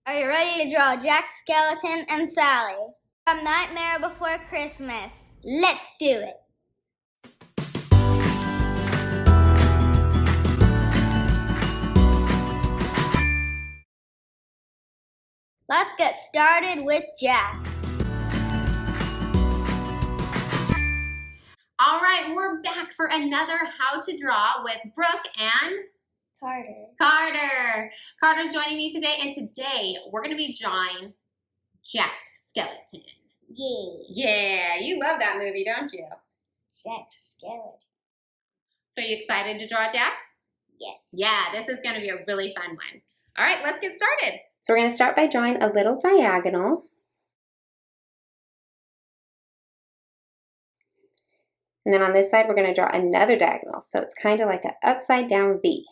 Are you ready to draw Jack Skellington and Sally from Nightmare Before Christmas? Let's do it! Let's get started with Jack. All right, we're back for another How to Draw with Brooke and Carter. Carter's joining me today, and today we're going to be drawing Jack Skellington. Yeah, you love that movie, don't you? Jack Skellington. So are you excited to draw Jack? Yes. Yeah, this is going to be a really fun one. All right, let's get started. So we're going to start by drawing a little diagonal. And then on this side, we're going to draw another diagonal. So it's kind of like an upside down V.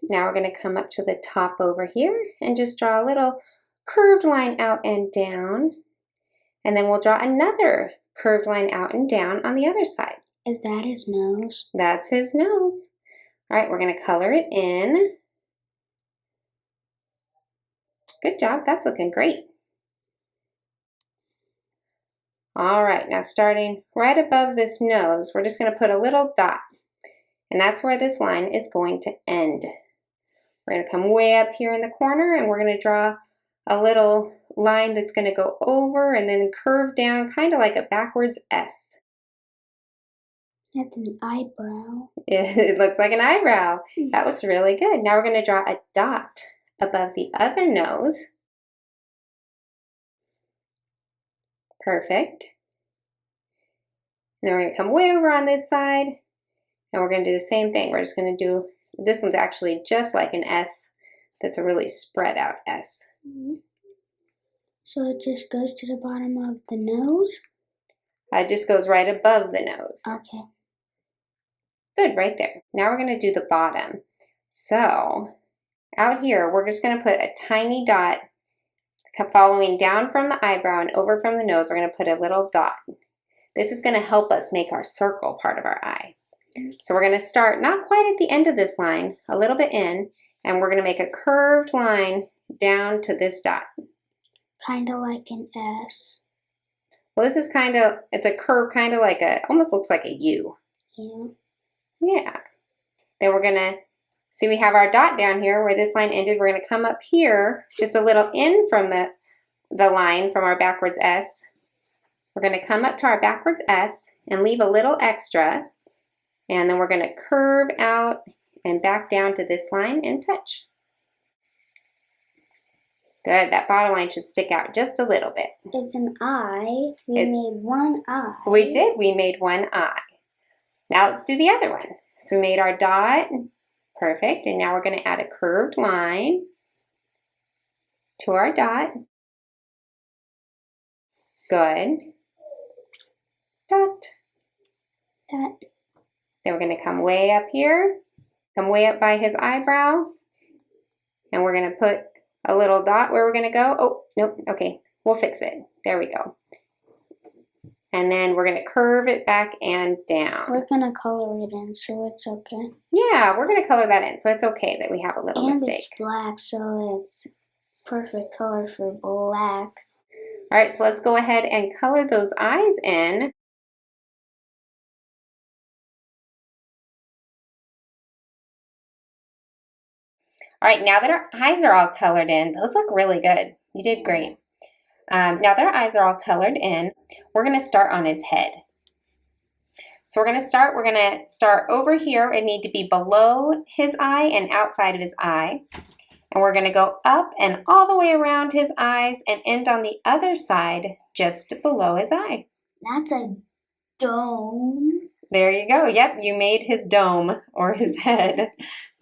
Now we're going to come up to the top over here and just draw a little curved line out and down. And then we'll draw another curved line out and down on the other side. Is that his nose? That's his nose. All right, we're going to color it in. Good job, that's looking great. All right, now starting right above this nose, we're just going to put a little dot. And that's where this line is going to end. We're going to come way up here in the corner and we're going to draw a little line that's going to go over and then curve down, kind of like a backwards S. That's an eyebrow. It looks like an eyebrow. That looks really good. Now we're going to draw a dot above the other nose. Perfect. And then we're going to come way over on this side and we're going to do the same thing. We're just going to do, this one's actually just like an S. That's a really spread out S. So it just goes to the bottom of the nose? It just goes right above the nose. Okay. Good, right there. Now we're going to do the bottom. So out here, we're just going to put a tiny dot following down from the eyebrow and over from the nose. We're going to put a little dot. This is going to help us make our circle part of our eye. So we're going to start not quite at the end of this line, a little bit in, and we're going to make a curved line down to this dot. Kind of like an S. Well, this is kind of, it's a curve, kind of like a, almost looks like a U. Yeah. Yeah. Then we're going to, see we have our dot down here where this line ended. We're going to come up here, just a little in from the line from our backwards S. We're going to come up to our backwards S and leave a little extra. And then we're going to curve out and back down to this line and touch. Good, that bottom line should stick out just a little bit. It's an eye. We made one eye. We did, we made one eye. Now let's do the other one. So we made our dot, perfect, and now we're going to add a curved line to our dot. Good. Dot. Dot. Then we're going to come way up here, come way up by his eyebrow, and we're going to put a little dot where we're going to go. Oh, nope, okay, we'll fix it. There we go. And then we're going to curve it back and down. We're going to color it in, so it's okay. Yeah, we're going to color that in, so it's okay that we have a little mistake. And it's black, so it's perfect color for black. All right, so let's go ahead and color those eyes in. All right, now that our eyes are all colored in, those look really good. You did great. Now that our eyes are all colored in, we're going to start on his head. So we're going to start over here. It need to be below his eye and outside of his eye. And we're going to go up and all the way around his eyes and end on the other side just below his eye. That's a dome. There you go. Yep, you made his dome or his head.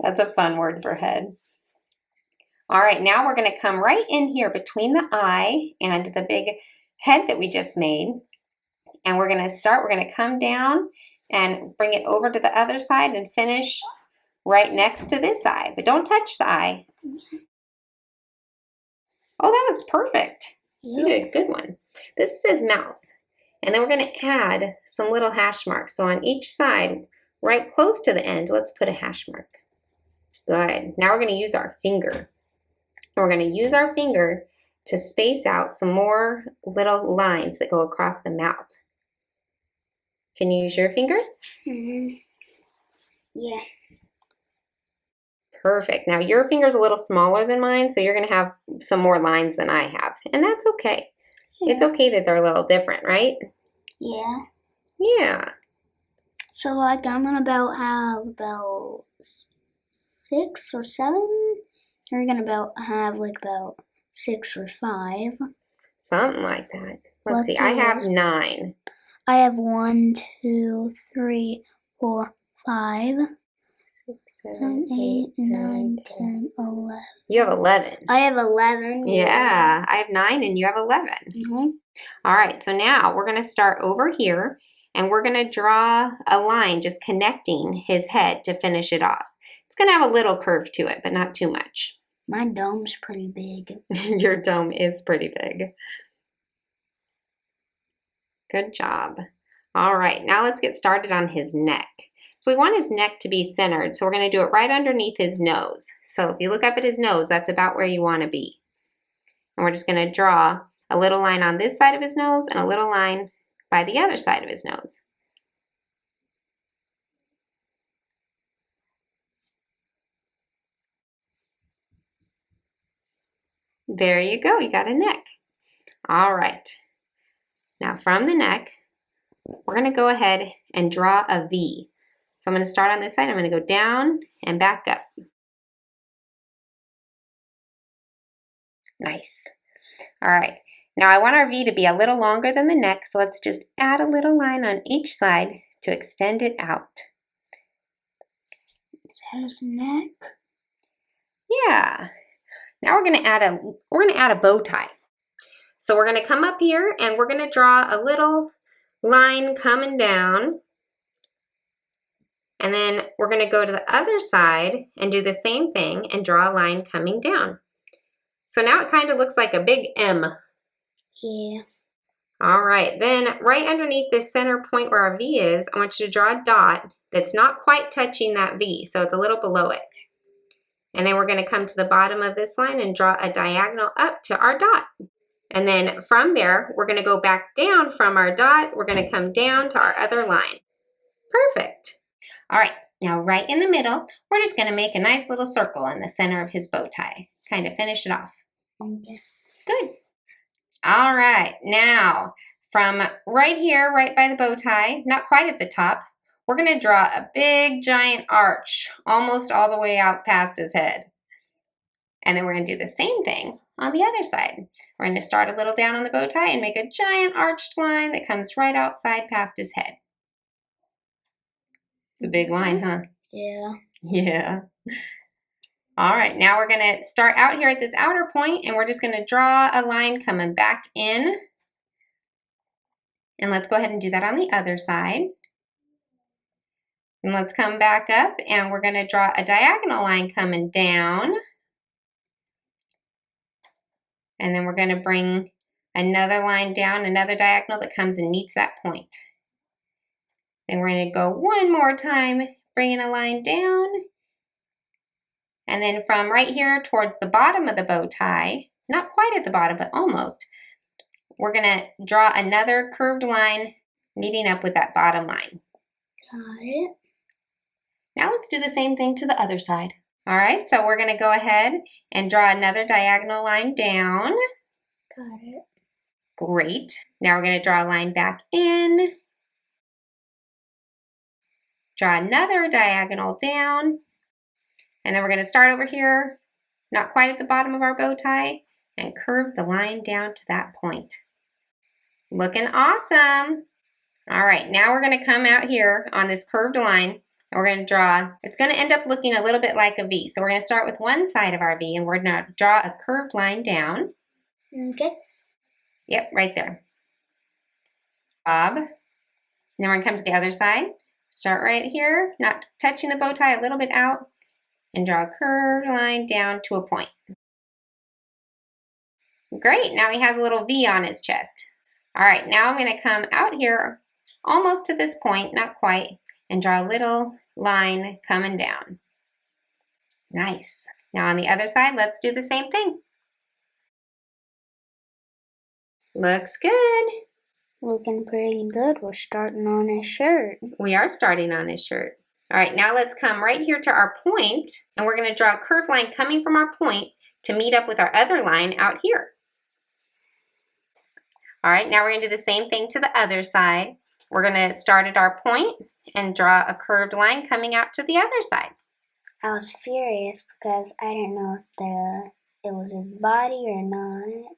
That's a fun word for head. All right, now we're going to come right in here between the eye and the big head that we just made. And we're going to come down and bring it over to the other side and finish right next to this eye. But don't touch the eye. Oh, that looks perfect. You did a good one. This is his mouth. And then we're going to add some little hash marks. So on each side, right close to the end, let's put a hash mark. Good. Now we're going to use our finger. And we're going to use our finger to space out some more little lines that go across the mouth. Can you use your finger? Mm-hmm. Yeah. Perfect. Now your finger's a little smaller than mine, so you're going to have some more lines than I have. And that's okay. Yeah. It's okay that they're a little different, right? Yeah. Yeah. So like I'm gonna have about 6 or 7. You're gonna have like about 6 or 5. Something like that. Let's see. I have 9. I have 1, 2, 3, 4, 5, 6, 7, 8, 9, 10, 11. You have 11. I have 11. Yeah. I have 9 and you have 11. Mm-hmm. All right. So now we're going to start over here and we're going to draw a line just connecting his head to finish it off. It's going to have a little curve to it, but not too much. My dome's pretty big. Your dome is pretty big. Good job. All right, now let's get started on his neck. So we want his neck to be centered, so we're going to do it right underneath his nose. So if you look up at his nose, that's about where you want to be. And we're just going to draw a little line on this side of his nose and a little line by the other side of his nose. There you go, you got a neck. All right, now from the neck, we're going to go ahead and draw a V. So I'm going to start on this side, I'm going to go down and back up. Nice. All right, now I want our V to be a little longer than the neck, so let's just add a little line on each side to extend it out. Is that his neck? Yeah. Now we're gonna add a bow tie. So we're gonna come up here and we're gonna draw a little line coming down. And then we're gonna go to the other side and do the same thing and draw a line coming down. So now it kind of looks like a big M. Yeah. All right, then right underneath this center point where our V is, I want you to draw a dot that's not quite touching that V, so it's a little below it. And then we're going to come to the bottom of this line and draw a diagonal up to our dot. And then from there, we're going to go back down from our dot. We're going to come down to our other line. Perfect. All right, now right in the middle, we're just going to make a nice little circle in the center of his bow tie. Kind of finish it off. Okay. Good. All right, now from right here, right by the bow tie, not quite at the top, we're going to draw a big giant arch almost all the way out past his head. And then we're going to do the same thing on the other side. We're going to start a little down on the bow tie and make a giant arched line that comes right outside past his head. It's a big line, huh? Yeah. Yeah. All right, now we're going to start out here at this outer point and we're just going to draw a line coming back in. And let's go ahead and do that on the other side. And let's come back up and we're going to draw a diagonal line coming down. And then we're going to bring another line down, another diagonal that comes and meets that point. Then we're going to go one more time, bringing a line down. And then from right here towards the bottom of the bow tie, not quite at the bottom, but almost, we're going to draw another curved line meeting up with that bottom line. Got it. Now let's do the same thing to the other side. All right, so we're going to go ahead and draw another diagonal line down. Got it. Great. Now we're going to draw a line back in. Draw another diagonal down. And then we're going to start over here, not quite at the bottom of our bow tie, and curve the line down to that point. Looking awesome. All right, now we're going to come out here on this curved line, and we're going to draw, it's going to end up looking a little bit like a V. So we're going to start with one side of our V, and we're going to draw a curved line down. Okay. Yep, right there. Bob. Then we're going to come to the other side. Start right here, not touching the bow tie, a little bit out. And draw a curved line down to a point. Great, now he has a little V on his chest. All right, now I'm going to come out here almost to this point, not quite, and draw a little line coming down. Nice. Now on the other side, let's do the same thing. Looks good. Looking pretty good. We're starting on his shirt. We are starting on his shirt. All right, now let's come right here to our point, and we're going to draw a curved line coming from our point to meet up with our other line out here. All right, now we're going to do the same thing to the other side. We're going to start at our point and draw a curved line coming out to the other side. I was furious because I didn't know if it was his body or not.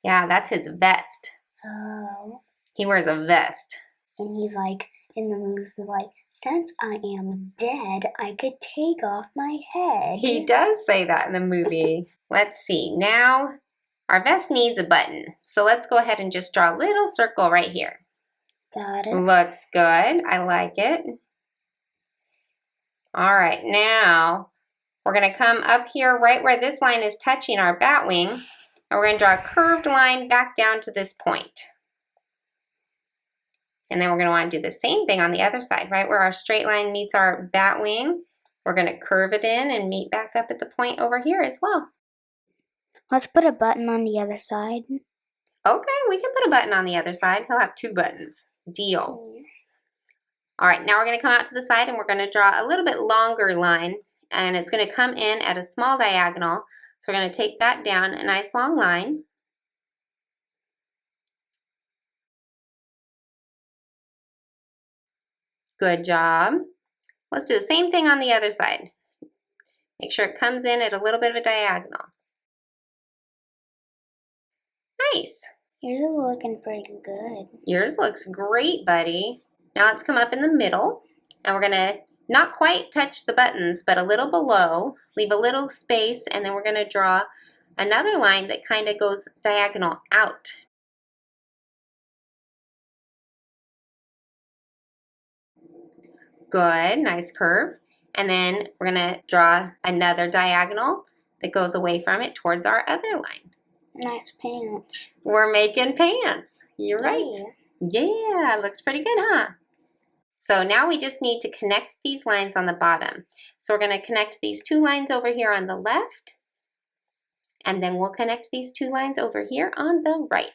Yeah, that's his vest. Oh. He wears a vest. And he's like, in the movies, like, since I am dead, I could take off my head. He does say that in the movie. Let's see, now our vest needs a button. So let's go ahead and just draw a little circle right here. Got it. Looks good, I like it. All right, now we're gonna come up here right where this line is touching our bat wing, and we're gonna draw a curved line back down to this point. And then we're going to want to do the same thing on the other side, right where our straight line meets our bat wing. We're going to curve it in and meet back up at the point over here as well. Let's put a button on the other side. Okay, we can put a button on the other side. He'll have 2 buttons. Deal. All right, now we're going to come out to the side and we're going to draw a little bit longer line, and it's going to come in at a small diagonal. So we're going to take that down a nice long line. Good job. Let's do the same thing on the other side. Make sure it comes in at a little bit of a diagonal. Nice. Yours is looking pretty good. Yours looks great, buddy. Now let's come up in the middle, and we're gonna not quite touch the buttons, but a little below, leave a little space, and then we're gonna draw another line that kind of goes diagonal out. Good, nice curve. And then we're gonna draw another diagonal that goes away from it towards our other line. Nice pants. We're making pants. You're right. Yeah, looks pretty good, huh? So now we just need to connect these lines on the bottom. So we're gonna connect these 2 lines over here on the left, and then we'll connect these 2 lines over here on the right.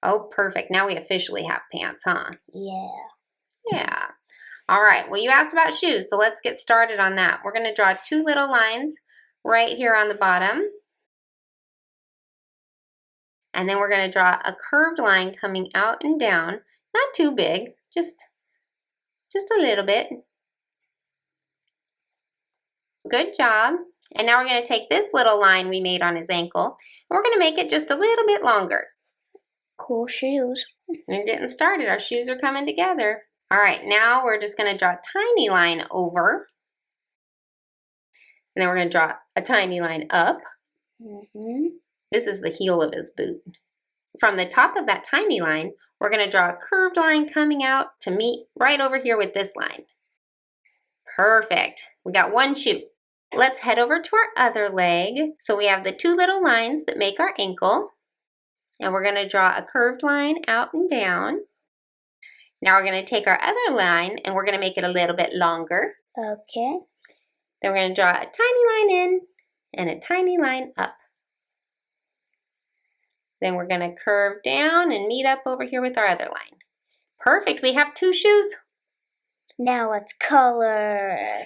Oh, perfect. Now we officially have pants, huh? Yeah. All right, well, you asked about shoes, so let's get started on that. We're going to draw 2 little lines right here on the bottom. And then we're going to draw a curved line coming out and down. Not too big, just a little bit. Good job. And now we're going to take this little line we made on his ankle, and we're going to make it just a little bit longer. Cool shoes. We're getting started. Our shoes are coming together. All right, now we're just going to draw a tiny line over. And then we're going to draw a tiny line up. This is the heel of his boot. From the top of that tiny line, we're going to draw a curved line coming out to meet right over here with this line. Perfect. We got 1 shoe. Let's head over to our other leg. So we have the 2 little lines that make our ankle. And we're going to draw a curved line out and down. Now we're going to take our other line and we're going to make it a little bit longer. Okay. Then we're going to draw a tiny line in and a tiny line up. Then we're going to curve down and meet up over here with our other line. Perfect, we have 2 shoes. Now let's color.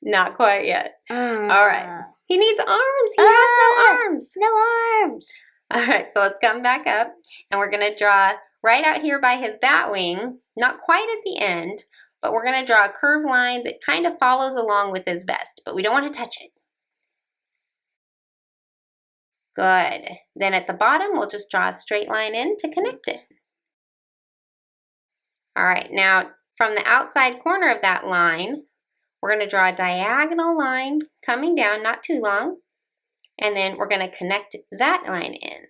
Not quite yet. All right, he needs arms. He has no arms. No arms. All right, so let's come back up and we're going to draw right out here by his bat wing, not quite at the end, but we're going to draw a curved line that kind of follows along with his vest, but we don't want to touch it. Good. Then at the bottom, we'll just draw a straight line in to connect it. All right, now from the outside corner of that line, we're going to draw a diagonal line coming down, not too long, and then we're going to connect that line in.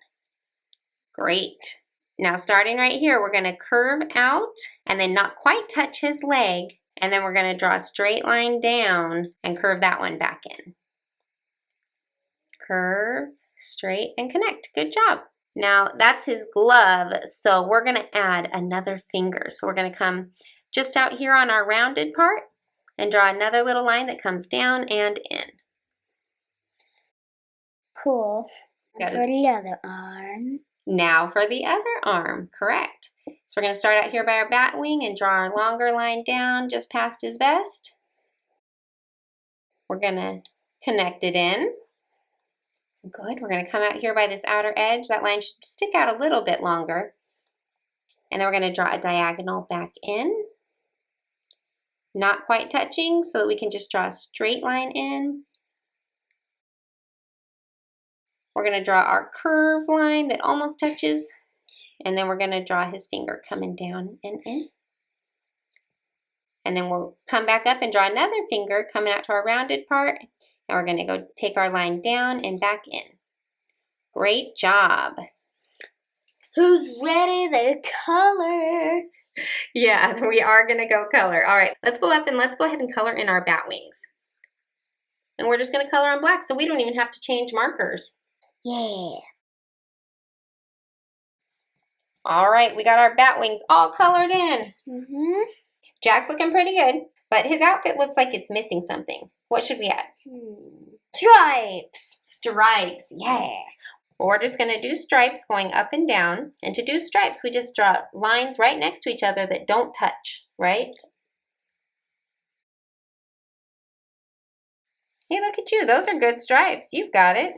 Great. Now starting right here, we're going to curve out and then not quite touch his leg, and then we're going to draw a straight line down and curve that one back in. Curve, straight, and connect. Good job. Now that's his glove, so we're going to add another finger. So we're going to come just out here on our rounded part, and draw another little line that comes down and in. Cool. And for the other arm. Now for the other arm, correct. So we're going to start out here by our bat wing and draw our longer line down just past his vest. We're going to connect it in. Good. We're going to come out here by this outer edge. That line should stick out a little bit longer. And then we're going to draw a diagonal back in. Not quite touching, so that we can just draw a straight line in. We're going to draw our curved line that almost touches. And then we're going to draw his finger coming down and in. And then we'll come back up and draw another finger coming out to our rounded part. And we're going to go take our line down and back in. Great job. Who's ready to color? Yeah, we are going to go color. All right, let's go up and let's go ahead and color in our bat wings. And we're just going to color on black, so we don't even have to change markers. Yeah. All right, we got our bat wings all colored in. Jack's looking pretty good, but his outfit looks like it's missing something. What should we add? Stripes. Stripes, yes. Yeah. Well, we're just going to do stripes going up and down. And to do stripes, we just draw lines right next to each other that don't touch, right? Hey, look at you. Those are good stripes. You've got it.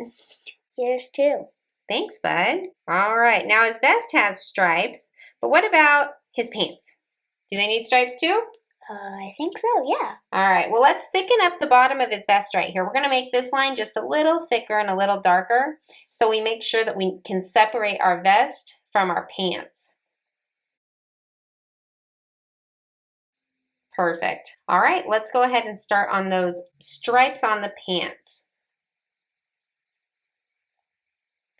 Here's two. Thanks, bud. All right. Now his vest has stripes, but what about his pants? Do they need stripes too? I think so, yeah. All right. Well, let's thicken up the bottom of his vest right here. We're going to make this line just a little thicker and a little darker, so we make sure that we can separate our vest from our pants. Perfect. All right. Let's go ahead and start on those stripes on the pants.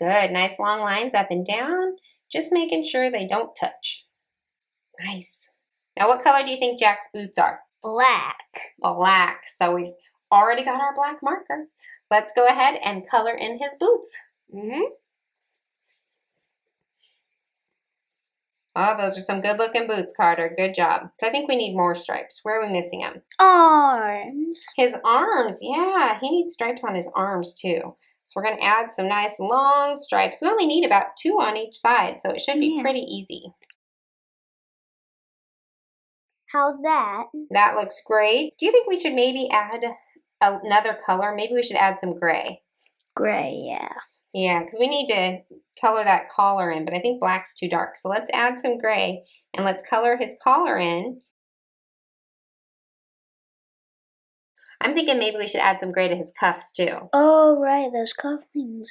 Good, nice long lines up and down, just making sure they don't touch. Nice. Now what color do you think Jack's boots are? Black. Black, so we've already got our black marker. Let's go ahead and color in his boots. Oh, those are some good looking boots, Carter, good job. So I think we need more stripes. Where are we missing them? Arms. His arms, yeah, he needs stripes on his arms too. So we're going to add some nice long stripes. We only need about 2 on each side, so it should be pretty easy. How's that? That looks great. Do you think we should maybe add another color? Maybe we should add some gray. Gray, yeah. Yeah, because we need to color that collar in, but I think black's too dark. So let's add some gray, and let's color his collar in. I'm thinking maybe we should add some gray to his cuffs too. Oh, right, those cuff things.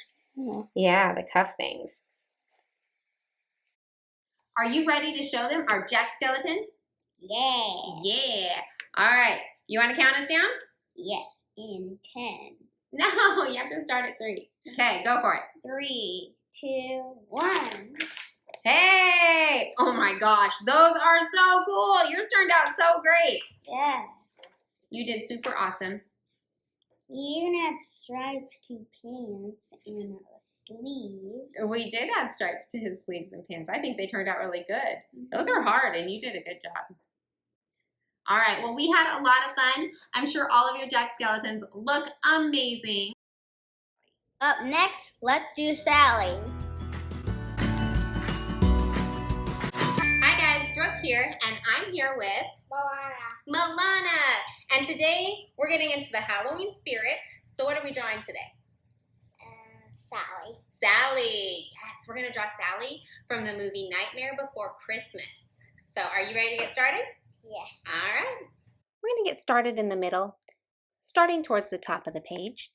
Yeah, the cuff things. Are you ready to show them our Jack skeleton? Yeah. Yeah. All right. You want to count us down? Yes, in 10. No, you have to start at 3. Okay, go for it. 3, 2, 1. Hey! Oh my gosh, those are so cool. Yours turned out so great. Yes. You did super awesome. We even had stripes to pants and sleeves. We did add stripes to his sleeves and pants. I think they turned out really good. Those are hard, and you did a good job. All right, well, we had a lot of fun. I'm sure all of your Jack skeletons look amazing. Up next, let's do Sally. Hi guys, Brooke here, and I'm here with Milana. And today, we're getting into the Halloween spirit. So what are we drawing today? Sally. Sally. Yes, we're going to draw Sally from the movie Nightmare Before Christmas. So are you ready to get started? Yes. All right. We're going to get started in the middle, starting towards the top of the page.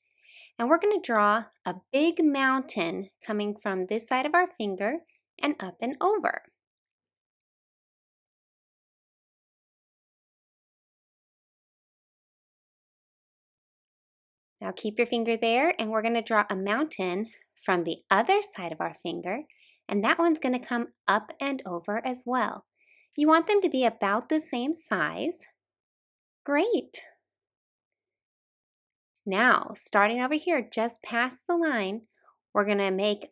And we're going to draw a big mountain coming from this side of our finger and up and over. Now keep your finger there, and we're going to draw a mountain from the other side of our finger, and that one's going to come up and over as well. You want them to be about the same size. Great. Now, starting over here, just past the line, we're going to make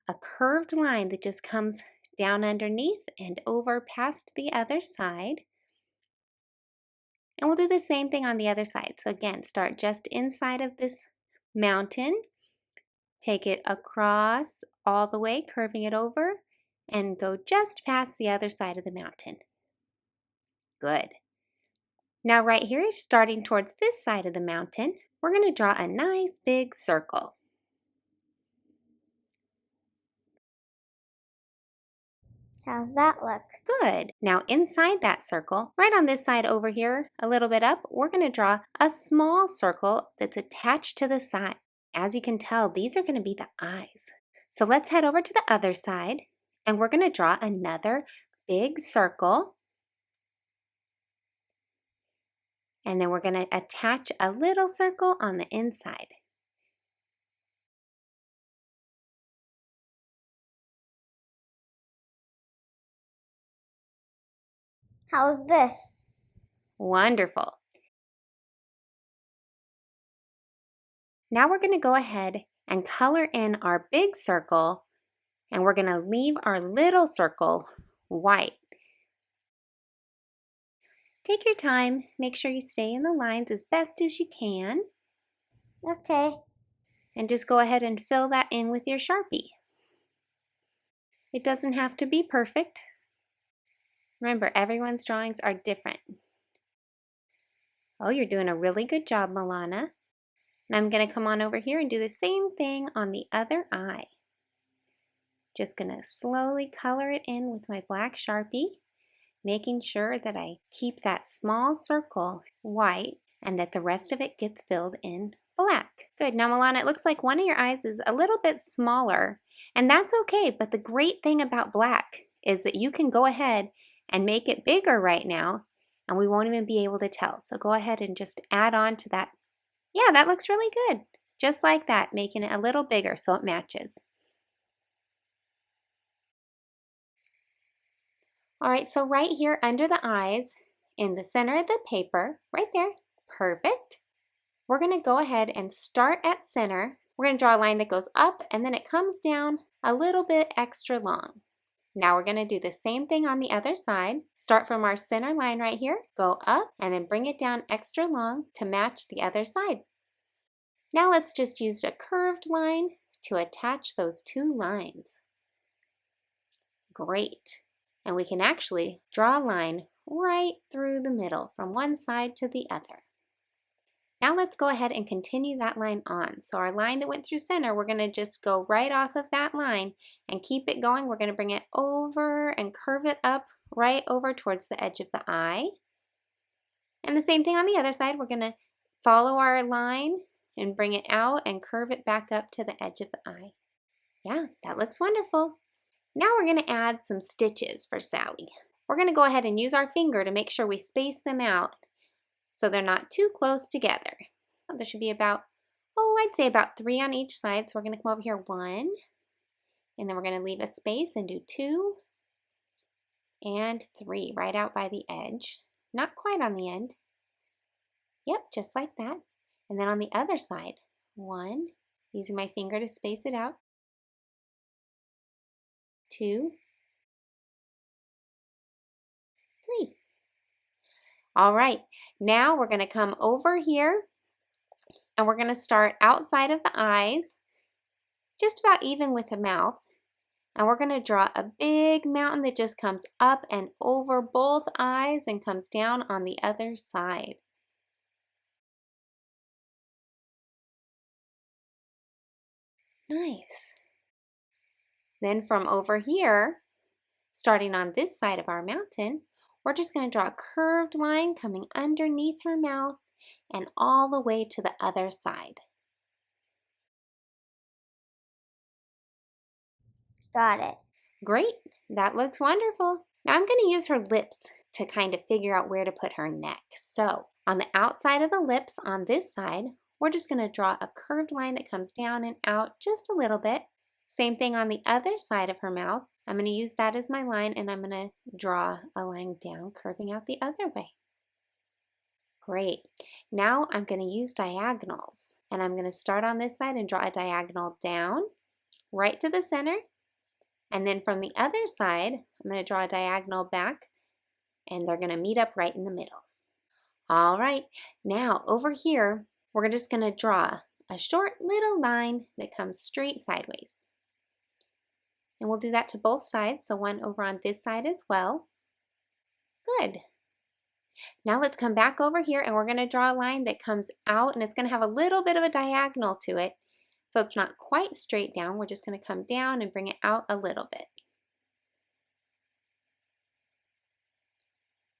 a curved line that just comes down underneath and over past the other side. And we'll do the same thing on the other side. So again, start just inside of this mountain, take it across all the way, curving it over, and go just past the other side of the mountain. Good. Now right here, starting towards this side of the mountain, we're going to draw a nice big circle. How's that look? Good. Now inside that circle, right on this side over here, a little bit up, we're going to draw a small circle that's attached to the side. As you can tell, these are going to be the eyes. So let's head over to the other side, and we're going to draw another big circle. And then we're going to attach a little circle on the inside. How's this? Wonderful. Now we're going to go ahead and color in our big circle, and we're going to leave our little circle white. Take your time, make sure you stay in the lines as best as you can. Okay. And just go ahead and fill that in with your Sharpie. It doesn't have to be perfect. Remember, everyone's drawings are different. Oh, you're doing a really good job, Milana. And I'm going to come on over here and do the same thing on the other eye. Just going to slowly color it in with my black Sharpie, making sure that I keep that small circle white and that the rest of it gets filled in black. Good. Now, Milana, it looks like one of your eyes is a little bit smaller, and that's okay. But the great thing about black is that you can go ahead and make it bigger right now, and we won't even be able to tell. So go ahead and just add on to that. Yeah, that looks really good. Just like that, making it a little bigger so it matches. All right, so right here under the eyes, in the center of the paper, right there, perfect. We're going to go ahead and start at center. We're going to draw a line that goes up and then it comes down a little bit extra long. Now we're going to do the same thing on the other side. Start from our center line right here, go up, and then bring it down extra long to match the other side. Now let's just use a curved line to attach those two lines. Great. And we can actually draw a line right through the middle from one side to the other. Now let's go ahead and continue that line on. So our line that went through center, we're going to just go right off of that line and keep it going. We're going to bring it over and curve it up right over towards the edge of the eye. And the same thing on the other side. We're going to follow our line and bring it out and curve it back up to the edge of the eye. Yeah, that looks wonderful. Now we're going to add some stitches for Sally. We're going to go ahead and use our finger to make sure we space them out so they're not too close together. There should be about, I'd say about 3 on each side. So we're going to come over here 1, and then we're going to leave a space and do 2 and 3 right out by the edge. Not quite on the end. Yep, just like that. And then on the other side, 1, using my finger to space it out, 2, 3. All right, now we're going to come over here and we're going to start outside of the eyes, just about even with the mouth. And we're going to draw a big mountain that just comes up and over both eyes and comes down on the other side. Nice. Then from over here, starting on this side of our mountain, we're just going to draw a curved line coming underneath her mouth and all the way to the other side. Got it. Great, that looks wonderful. Now I'm going to use her lips to kind of figure out where to put her neck. So on the outside of the lips on this side, we're just going to draw a curved line that comes down and out just a little bit. Same thing on the other side of her mouth. I'm going to use that as my line, and I'm going to draw a line down, curving out the other way. Great. Now I'm going to use diagonals, and I'm going to start on this side and draw a diagonal down, right to the center, and then from the other side, I'm going to draw a diagonal back, and they're going to meet up right in the middle. All right, now over here, we're just going to draw a short little line that comes straight sideways. And we'll do that to both sides, so one over on this side as well. Good. Now let's come back over here and we're going to draw a line that comes out, and it's going to have a little bit of a diagonal to it. So it's not quite straight down. We're just going to come down and bring it out a little bit.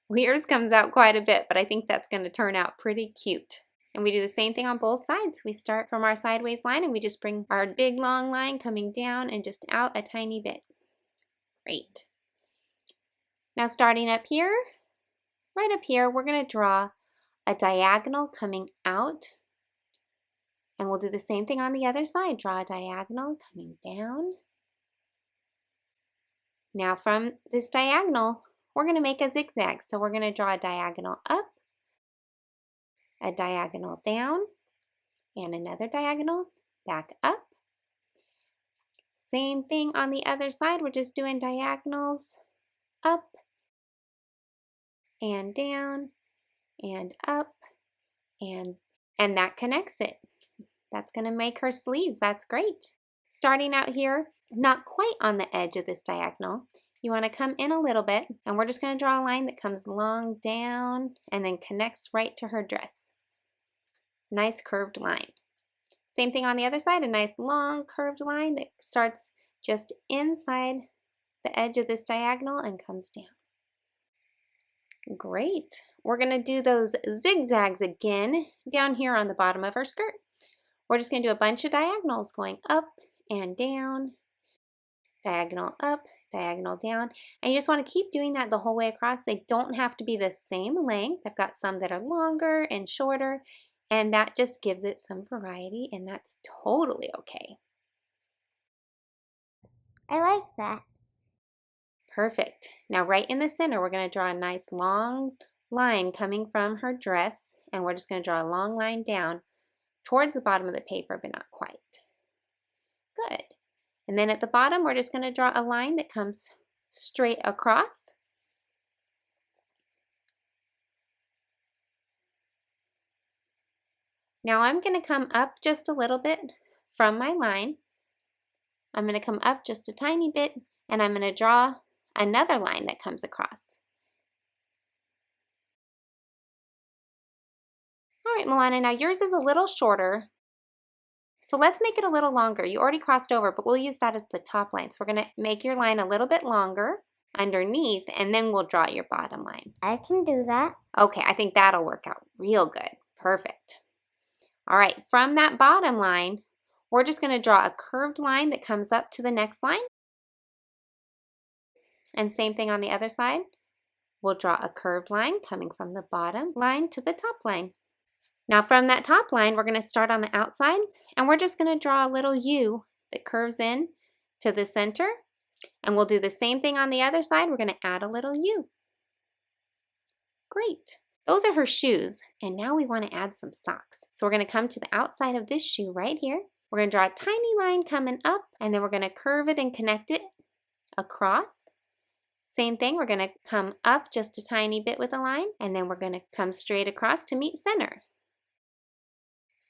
Well, yours comes out quite a bit, but I think that's going to turn out pretty cute. And we do the same thing on both sides. We start from our sideways line and we just bring our big long line coming down and just out a tiny bit. Great. Now starting up here, right up here, we're going to draw a diagonal coming out. And we'll do the same thing on the other side. Draw a diagonal coming down. Now from this diagonal, we're going to make a zigzag. So we're going to draw a diagonal up, a diagonal down, and another diagonal back up. Same thing on the other side. We're just doing diagonals up and down and up, and that connects it. That's going to make her sleeves. That's great. Starting out here, not quite on the edge of this diagonal, you want to come in a little bit, and we're just going to draw a line that comes long down and then connects right to her dress. Nice curved line. Same thing on the other side, a nice long curved line that starts just inside the edge of this diagonal and comes down. Great. We're going to do those zigzags again down here on the bottom of her skirt. We're just going to do a bunch of diagonals going up and down, diagonal up, diagonal down, and you just want to keep doing that the whole way across. They don't have to be the same length. I've got some that are longer and shorter, and that just gives it some variety, and that's totally okay. I like that. Perfect. Now right in the center, we're going to draw a nice long line coming from her dress, and we're just going to draw a long line down towards the bottom of the paper, but not quite. Good. And then at the bottom, we're just going to draw a line that comes straight across. Now I'm going to come up just a little bit from my line. I'm going to come up just a tiny bit, and I'm going to draw another line that comes across. All right, Milana, now yours is a little shorter, so let's make it a little longer. You already crossed over, but we'll use that as the top line. So we're going to make your line a little bit longer underneath, and then we'll draw your bottom line. I can do that. Okay, I think that'll work out real good. Perfect. All right, from that bottom line, we're just going to draw a curved line that comes up to the next line. And same thing on the other side. We'll draw a curved line coming from the bottom line to the top line. Now from that top line, we're going to start on the outside, and we're just going to draw a little U that curves in to the center. And we'll do the same thing on the other side. We're going to add a little U. Great. Those are her shoes, and now we want to add some socks. So we're going to come to the outside of this shoe right here. We're going to draw a tiny line coming up, and then we're going to curve it and connect it across. Same thing, we're going to come up just a tiny bit with a line, and then we're going to come straight across to meet center.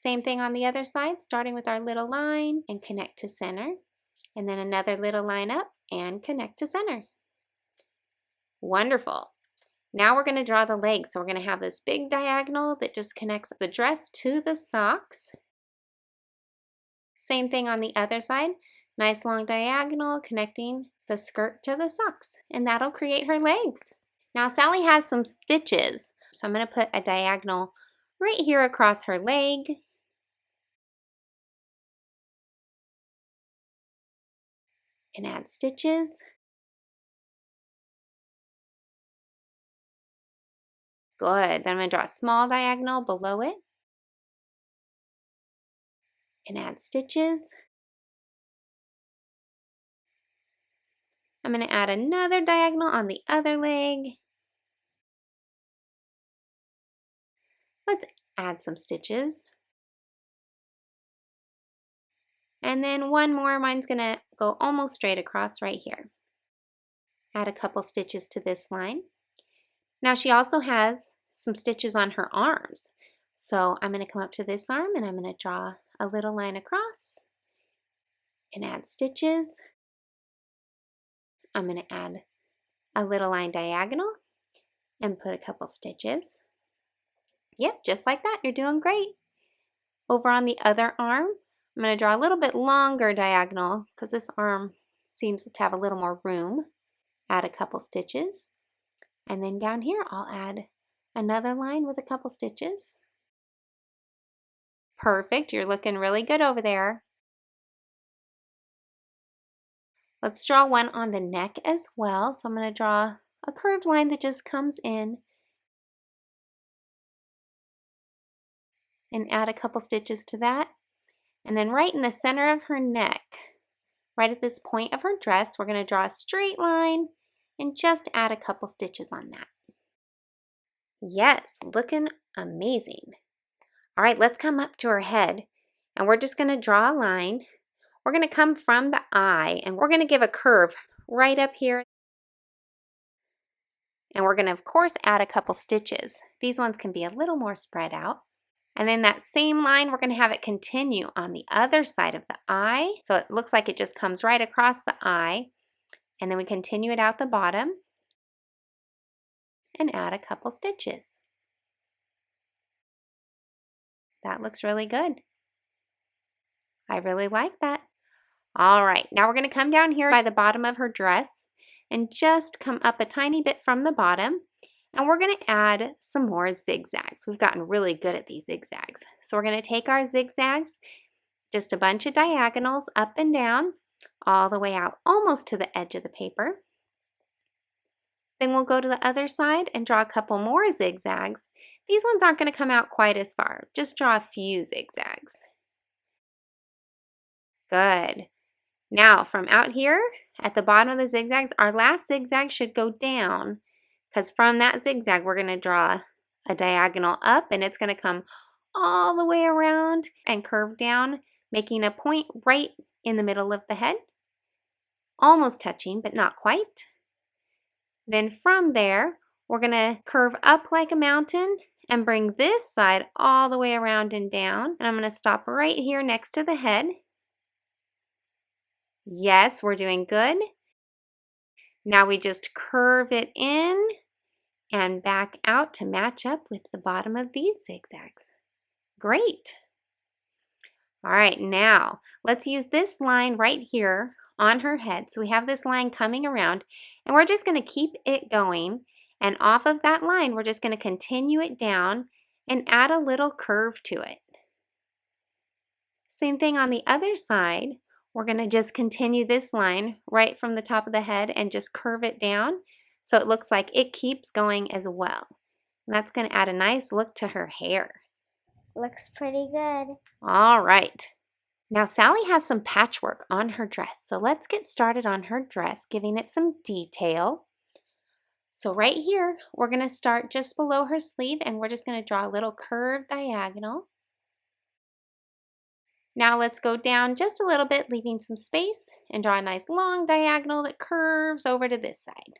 Same thing on the other side, starting with our little line and connect to center, and then another little line up and connect to center. Wonderful. Now we're going to draw the legs. So we're going to have this big diagonal that just connects the dress to the socks. Same thing on the other side. Nice long diagonal connecting the skirt to the socks, and that'll create her legs. Now Sally has some stitches, so I'm going to put a diagonal right here across her leg. And add stitches. Good. Then I'm going to draw a small diagonal below it. And add stitches. I'm going to add another diagonal on the other leg. Let's add some stitches. And then one more, mine's going to go almost straight across right here. Add a couple stitches to this line. Now she also has some stitches on her arms. So I'm going to come up to this arm and I'm going to draw a little line across and add stitches. I'm going to add a little line diagonal and put a couple stitches. Yep, just like that. You're doing great. Over on the other arm, I'm going to draw a little bit longer diagonal because this arm seems to have a little more room. Add a couple stitches. And then down here, I'll add another line with a couple stitches. Perfect. You're looking really good over there. Let's draw one on the neck as well. So I'm going to draw a curved line that just comes in and add a couple stitches to that. And then right in the center of her neck, right at this point of her dress, we're going to draw a straight line and just add a couple stitches on that. Yes, looking amazing. All right, let's come up to her head and we're just going to draw a line. We're going to come from the eye and we're going to give a curve right up here. And we're going to, of course, add a couple stitches. These ones can be a little more spread out. And then that same line, we're going to have it continue on the other side of the eye. So it looks like it just comes right across the eye. And then we continue it out the bottom and add a couple stitches. That looks really good. I really like that. All right, now we're going to come down here by the bottom of her dress and just come up a tiny bit from the bottom. And we're going to add some more zigzags. We've gotten really good at these zigzags. So we're going to take our zigzags, just a bunch of diagonals up and down, all the way out almost to the edge of the paper. Then we'll go to the other side and draw a couple more zigzags. These ones aren't going to come out quite as far. Just draw a few zigzags. Good. Now from out here at the bottom of the zigzags, our last zigzag should go down because from that zigzag we're going to draw a diagonal up and it's going to come all the way around and curve down, making a point right in the middle of the head. Almost touching, but not quite. Then from there, we're going to curve up like a mountain and bring this side all the way around and down. And I'm going to stop right here next to the head. Yes, we're doing good. Now we just curve it in and back out to match up with the bottom of these zigzags. Great. All right, now let's use this line right here on her head. So we have this line coming around and we're just going to keep it going. And off of that line, we're just going to continue it down and add a little curve to it. Same thing on the other side. We're going to just continue this line right from the top of the head and just curve it down so it looks like it keeps going as well. And that's going to add a nice look to her hair. Looks pretty good. All right. Now Sally has some patchwork on her dress, so let's get started on her dress, giving it some detail. So right here, we're going to start just below her sleeve and we're just going to draw a little curved diagonal. Now let's go down just a little bit, leaving some space, and draw a nice long diagonal that curves over to this side.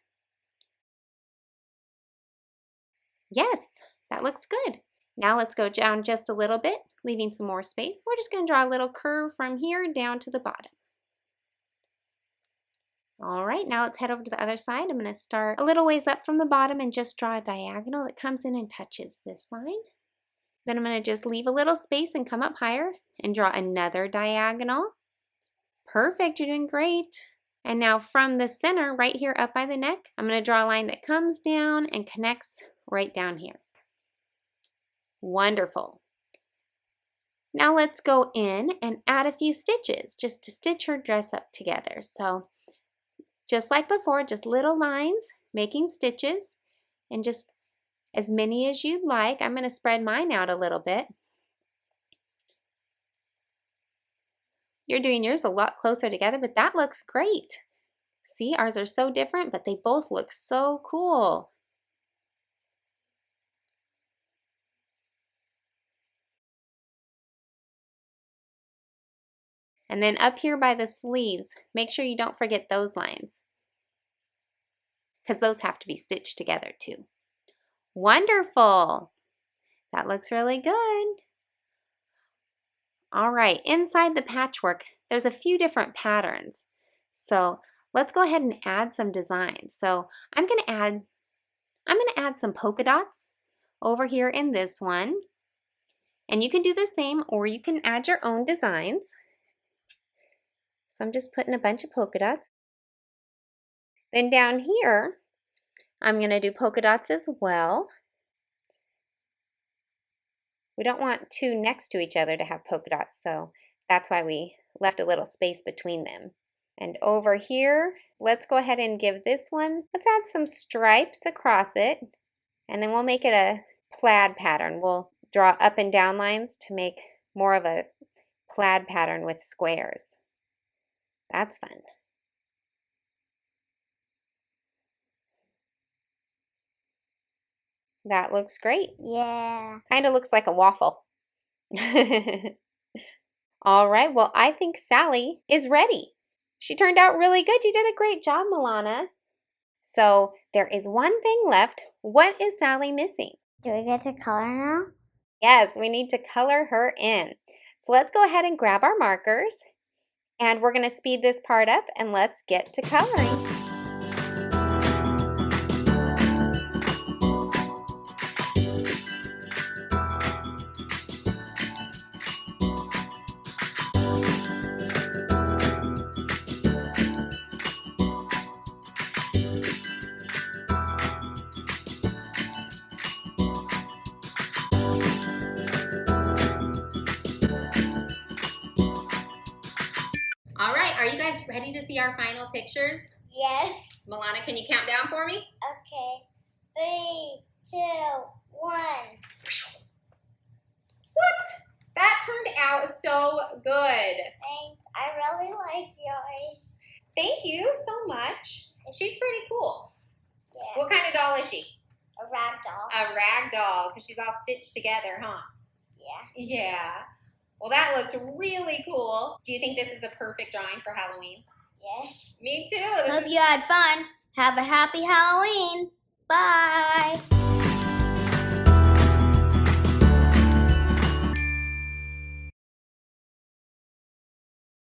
Yes, that looks good. Now let's go down just a little bit, leaving some more space. We're just going to draw a little curve from here down to the bottom. All right, now let's head over to the other side. I'm going to start a little ways up from the bottom and just draw a diagonal that comes in and touches this line. Then I'm going to just leave a little space and come up higher and draw another diagonal. Perfect, you're doing great. And now from the center, right here up by the neck, I'm going to draw a line that comes down and connects right down here. Wonderful. Now let's go in and add a few stitches just to stitch her dress up together. So just like before, just little lines, making stitches, and just as many as you'd like. I'm going to spread mine out a little bit. You're doing yours a lot closer together, but that looks great. See, ours are so different, but they both look so cool. And then up here by the sleeves, make sure you don't forget those lines, because those have to be stitched together too. Wonderful. That looks really good. All right, inside the patchwork, there's a few different patterns. So let's go ahead and add some designs. So I'm going to add some polka dots over here in this one. And you can do the same, or you can add your own designs. So I'm just putting a bunch of polka dots. Then down here, I'm going to do polka dots as well. We don't want two next to each other to have polka dots, so that's why we left a little space between them. And over here, let's go ahead and give this one, let's add some stripes across it, and then we'll make it a plaid pattern. We'll draw up and down lines to make more of a plaid pattern with squares. That's fun. That looks great. Yeah. Kind of looks like a waffle. All right, well, I think Sally is ready. She turned out really good. You did a great job, Milana. So there is one thing left. What is Sally missing? Do we get to color now? Yes, we need to color her in. So let's go ahead and grab our markers, and we're going to speed this part up, and let's get to coloring. All right, are you guys ready to see our final pictures? Yes. Milana, can you count down for me? Okay. 3, 2, 1. What? That turned out so good. Thanks. I really liked yours. Thank you so much. She's pretty cool. Yeah. What kind of doll is she? A rag doll. A rag doll, because she's all stitched together, huh? Yeah. Yeah. Well, that looks really cool. Do you think this is the perfect drawing for Halloween? Yes. Me too. Hope you had fun. Have a happy Halloween. Bye.